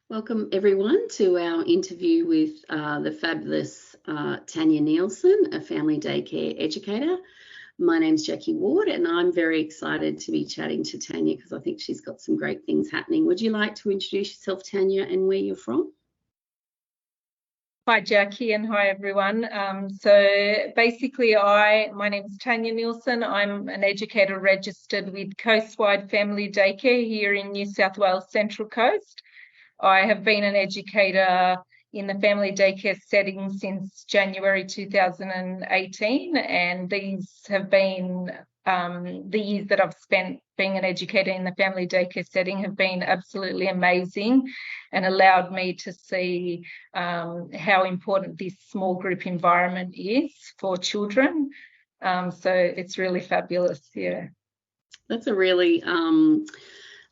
Welcome everyone to our interview with the fabulous Tanja Neilsen, a family daycare educator. My name's Jacqui Ward and I'm very excited to be chatting to Tanja because I think she's got some great things happening. Would you like to introduce yourself, Tanja, and where you're from? Hi, Jacqui, and hi, everyone. So basically, my name is Tanja Neilsen. I'm an educator registered with Coastwide Family Daycare here in New South Wales Central Coast. I have been an educator in the family daycare setting since January 2018, and these have been the years that I've spent being an educator in the family daycare setting have been absolutely amazing and allowed me to see how important this small group environment is for children. So it's really fabulous, yeah. That's a really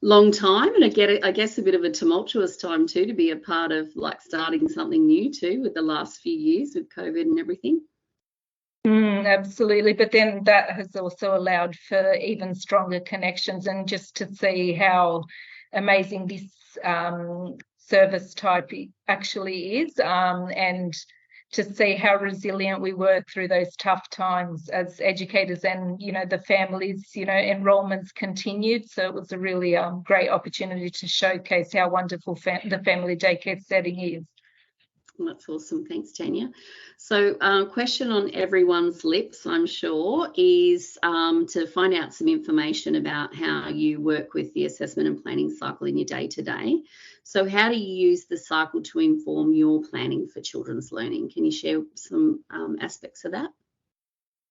long time, and I guess a bit of a tumultuous time too, to be a part of like starting something new too with the last few years with COVID and everything. Absolutely, but then that has also allowed for even stronger connections, and just to see how amazing this service type actually is, and to see how resilient we were through those tough times as educators, and the families, enrollments continued. So it was a really great opportunity to showcase how wonderful the family daycare setting is. That's awesome. Thanks, Tanja. So question on everyone's lips, I'm sure, is to find out some information about how you work with the assessment and planning cycle in your day-to-day. So how do you use the cycle to inform your planning for children's learning? Can you share some aspects of that?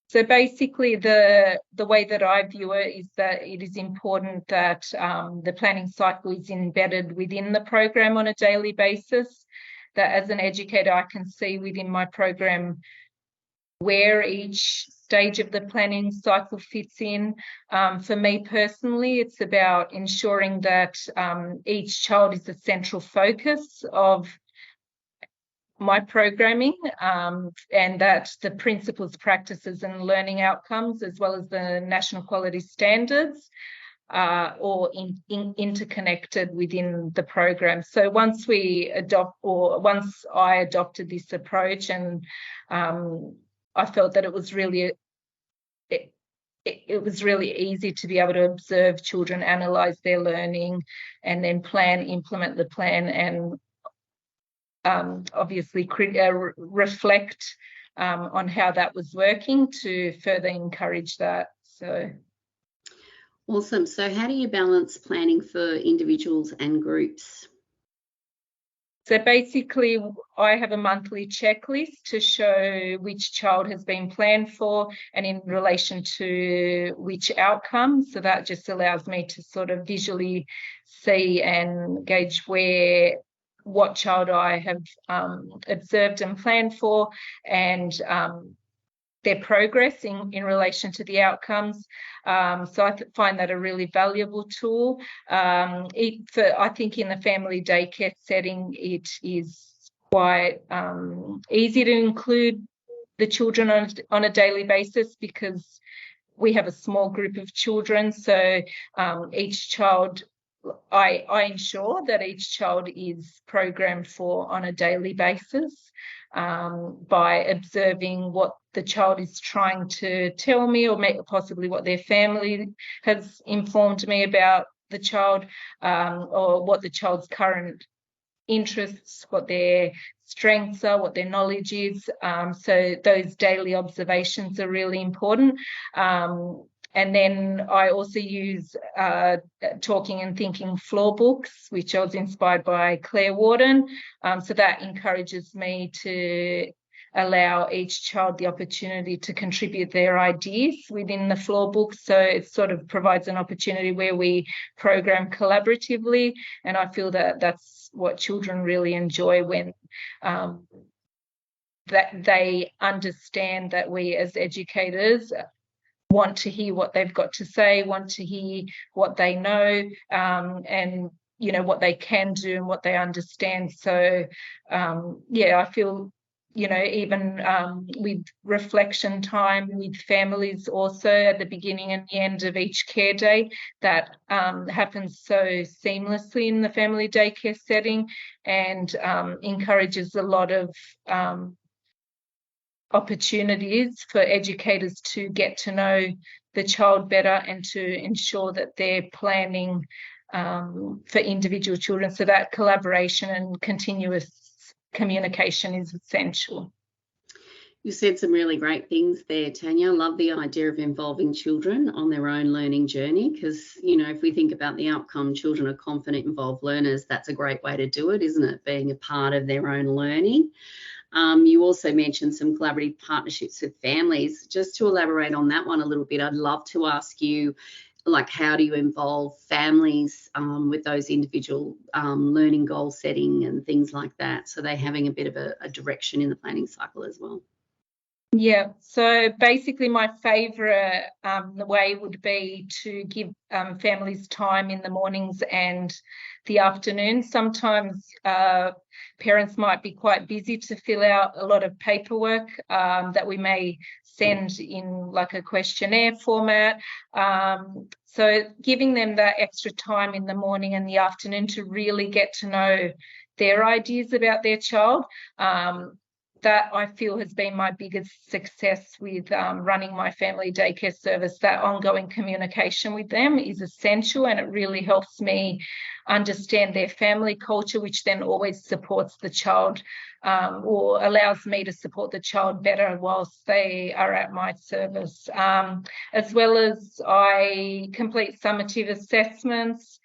So basically, the way that I view it is that it is important that the planning cycle is embedded within the program on a daily basis. That as an educator, I can see within my program where each stage of the planning cycle fits in. For me personally, it's about ensuring that each child is the central focus of my programming, and that the principles, practices and learning outcomes, as well as the national quality standards, or interconnected within the program. So once I adopted this approach, and I felt that it was really easy to be able to observe children, analyse their learning, and then implement the plan, and obviously reflect on how that was working to further encourage that. So. Awesome. So how do you balance planning for individuals and groups? So basically, I have a monthly checklist to show which child has been planned for and in relation to which outcome. So that just allows me to sort of visually see and gauge what child I have observed and planned for, and their progress in relation to the outcomes. So I find that a really valuable tool. I think in the family daycare setting, it is quite easy to include the children on a daily basis because we have a small group of children. So each child, I ensure that each child is programmed for on a daily basis, by observing what the child is trying to tell me, or possibly what their family has informed me about the child, or what the child's current interests, what their strengths are, what their knowledge is. So those daily observations are really important. And then I also use talking and thinking floor books, which I was inspired by Claire Warden. So that encourages me to allow each child the opportunity to contribute their ideas within the floor book. So it sort of provides an opportunity where we program collaboratively. And I feel that that's what children really enjoy, when that they understand that we as educators want to hear what they've got to say, want to hear what they know, and what they can do and what they understand. So I feel even with reflection time with families also at the beginning and the end of each care day, that happens so seamlessly in the family daycare setting, and encourages a lot of opportunities for educators to get to know the child better and to ensure that they're planning for individual children. So that collaboration and continuous communication is essential. You said some really great things there, Tanja. I love the idea of involving children on their own learning journey, because, if we think about the outcome, children are confident, involved learners. That's a great way to do it, isn't it? Being a part of their own learning. You also mentioned some collaborative partnerships with families. Just to elaborate on that one a little bit, I'd love to ask you, how do you involve families with those individual learning goal setting and things like that, so they're having a bit of a direction in the planning cycle as well? Yeah, so basically my favourite way would be to give families time in the mornings and the afternoons. Sometimes parents might be quite busy to fill out a lot of paperwork that we may send in like a questionnaire format. So giving them that extra time in the morning and the afternoon to really get to know their ideas about their child, that I feel has been my biggest success with running my family daycare service. That ongoing communication with them is essential, and it really helps me understand their family culture, which then always supports the child or allows me to support the child better whilst they are at my service. As well as I complete summative assessments,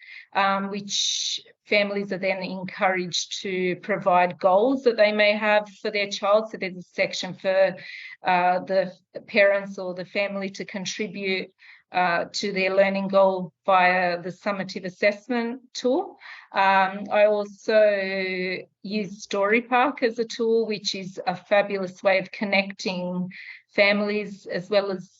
which families are then encouraged to provide goals that they may have for their child. So there's a section for the parents or the family to contribute to their learning goal via the summative assessment tool. I also use Story Park as a tool, which is a fabulous way of connecting families as well as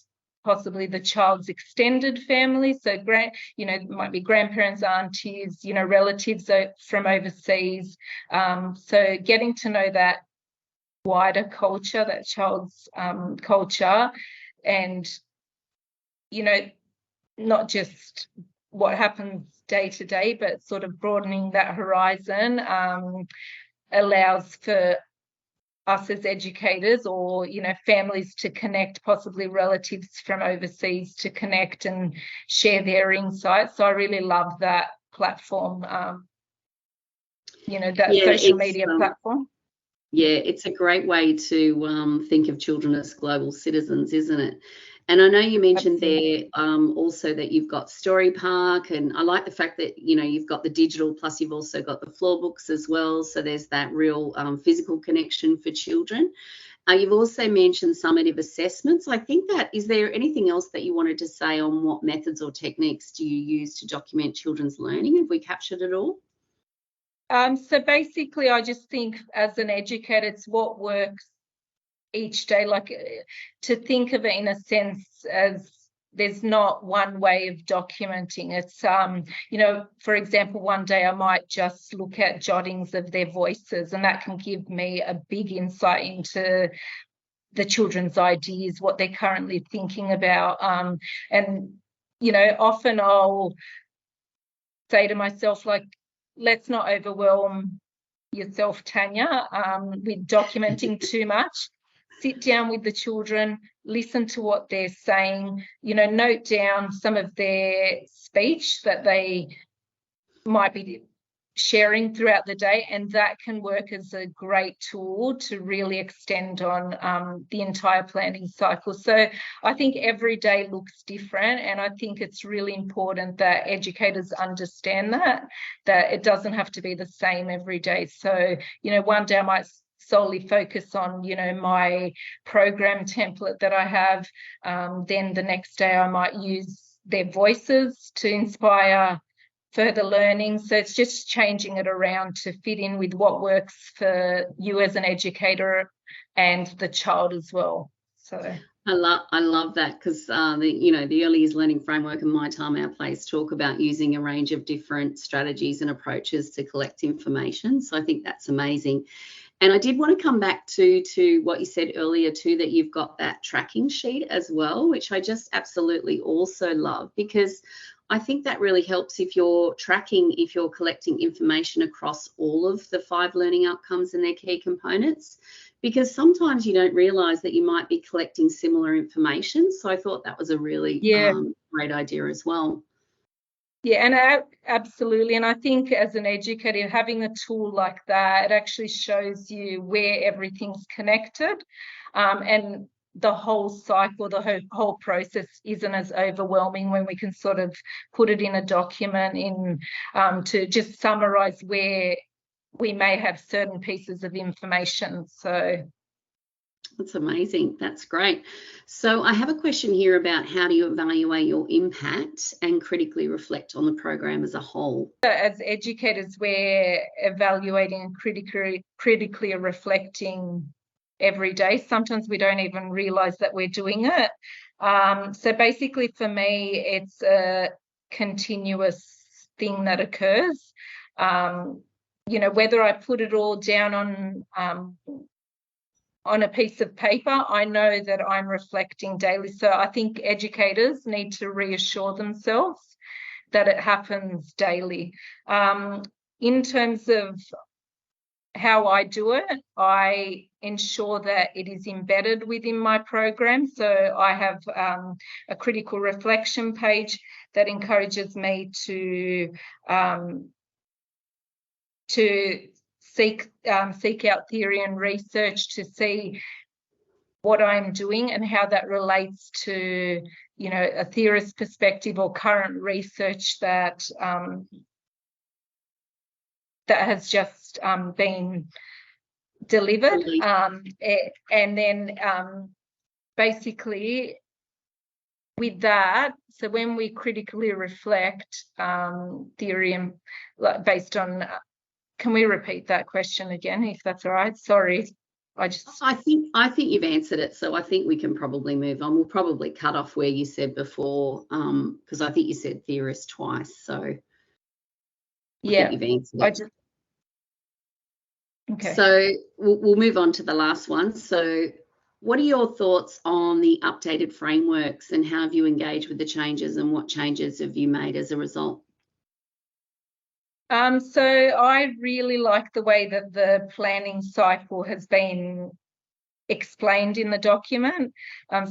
possibly the child's extended family. So, it might be grandparents, aunties, relatives from overseas. So getting to know that wider culture, that child's culture, and, not just what happens day to day, but sort of broadening that horizon allows for us as educators or, families to connect, possibly relatives from overseas to connect and share their insights. So I really love that platform, social media platform. Yeah, it's a great way to think of children as global citizens, isn't it? And I know you mentioned Absolutely. There also that you've got Story Park, and I like the fact that, you've got the digital, plus you've also got the floor books as well. So there's that real physical connection for children. You've also mentioned summative assessments. I think is there anything else that you wanted to say on what methods or techniques do you use to document children's learning? Have we captured it all? So basically, I just think as an educator, it's what works each day, to think of it in a sense as there's not one way of documenting. It's, for example, one day I might just look at jottings of their voices, and that can give me a big insight into the children's ideas, what they're currently thinking about. And, often I'll say to myself, let's not overwhelm yourself, Tanja, with documenting too much. Sit down with the children, listen to what they're saying, note down some of their speech that they might be sharing throughout the day, and that can work as a great tool to really extend on the entire planning cycle. So I think every day looks different, and I think it's really important that educators understand that it doesn't have to be the same every day. So, one day I might solely focus on, my program template that I have. Then the next day I might use their voices to inspire further learning. So it's just changing it around to fit in with what works for you as an educator and the child as well. So I love that, because the early years learning framework and My Time Our Place talk about using a range of different strategies and approaches to collect information. So I think that's amazing. And I did want to come back to what you said earlier too, that you've got that tracking sheet as well, which I just absolutely also love, because I think that really helps if you're collecting information across all of the 5 learning outcomes and their key components, because sometimes you don't realise that you might be collecting similar information. So I thought that was a really great idea as well. Yeah, and absolutely. And I think as an educator, having a tool like that, it actually shows you where everything's connected, and the whole cycle, the whole process isn't as overwhelming when we can sort of put it in a document to just summarize where we may have certain pieces of information. So that's amazing. That's great. So I have a question here about how do you evaluate your impact and critically reflect on the program as a whole? As educators, we're evaluating and critically reflecting every day. Sometimes we don't even realise that we're doing it. So basically for me, it's a continuous thing that occurs. Whether I put it all down on a piece of paper, I know that I'm reflecting daily. So I think educators need to reassure themselves that it happens daily. In terms of how I do it, I ensure that it is embedded within my program. So I have a critical reflection page that encourages me to seek out theory and research to see what I'm doing and how that relates to, a theorist's perspective or current research that has just been delivered. And then basically with that, so when we critically reflect theory and based on, can we repeat that question again, if that's all right? Sorry. I think you've answered it, so I think we can probably move on. We'll probably cut off where you said before, because I think you said theorist twice, so I think you've answered it. Okay. So we'll move on to the last one. So what are your thoughts on the updated frameworks and how have you engaged with the changes and what changes have you made as a result? So I really like the way that the planning cycle has been explained in the document.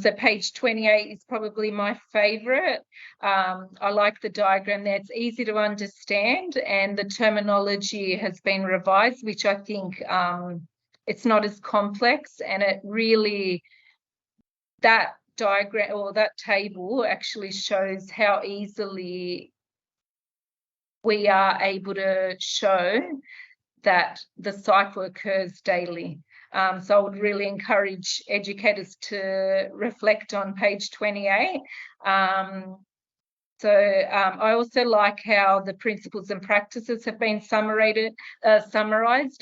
So page 28 is probably my favourite. I like the diagram there. It's easy to understand and the terminology has been revised, which I think it's not as complex, and it really, that diagram or that table actually shows how easily we are able to show that the cycle occurs daily. So I would really encourage educators to reflect on page 28. I also like how the principles and practices have been summarised,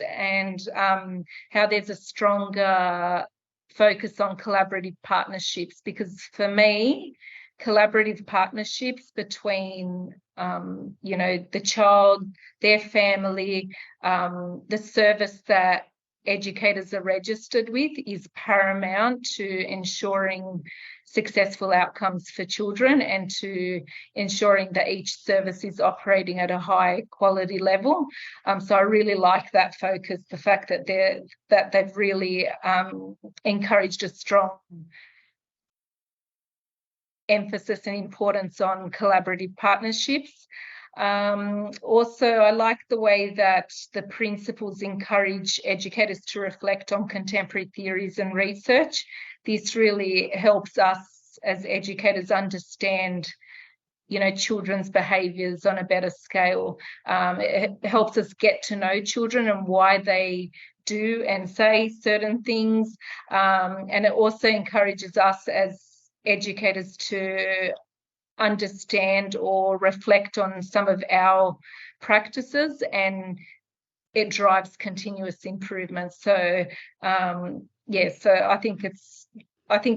and how there's a stronger focus on collaborative partnerships, because for me, collaborative partnerships between the child, their family, the service that educators are registered with is paramount to ensuring successful outcomes for children and to ensuring that each service is operating at a high quality level. So I really like that focus, the fact that they've really encouraged a strong emphasis and importance on collaborative partnerships. Also, I like the way that the principles encourage educators to reflect on contemporary theories and research. This really helps us as educators understand, children's behaviours on a better scale. It helps us get to know children and why they do and say certain things. And it also encourages us as educators to understand or reflect on some of our practices, and it drives continuous improvement. So so I think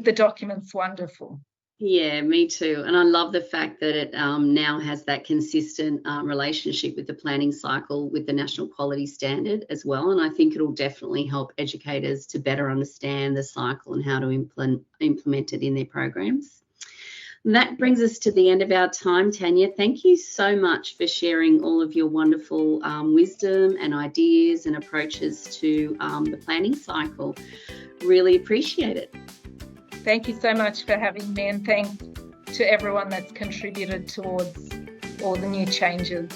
the document's wonderful. Yeah, me too. And I love the fact that it now has that consistent relationship with the planning cycle with the National Quality Standard as well. And I think it'll definitely help educators to better understand the cycle and how to implement it in their programs. And that brings us to the end of our time, Tanja. Thank you so much for sharing all of your wonderful wisdom and ideas and approaches to the planning cycle. Really appreciate it. Thank you so much for having me, and thanks to everyone that's contributed towards all the new changes.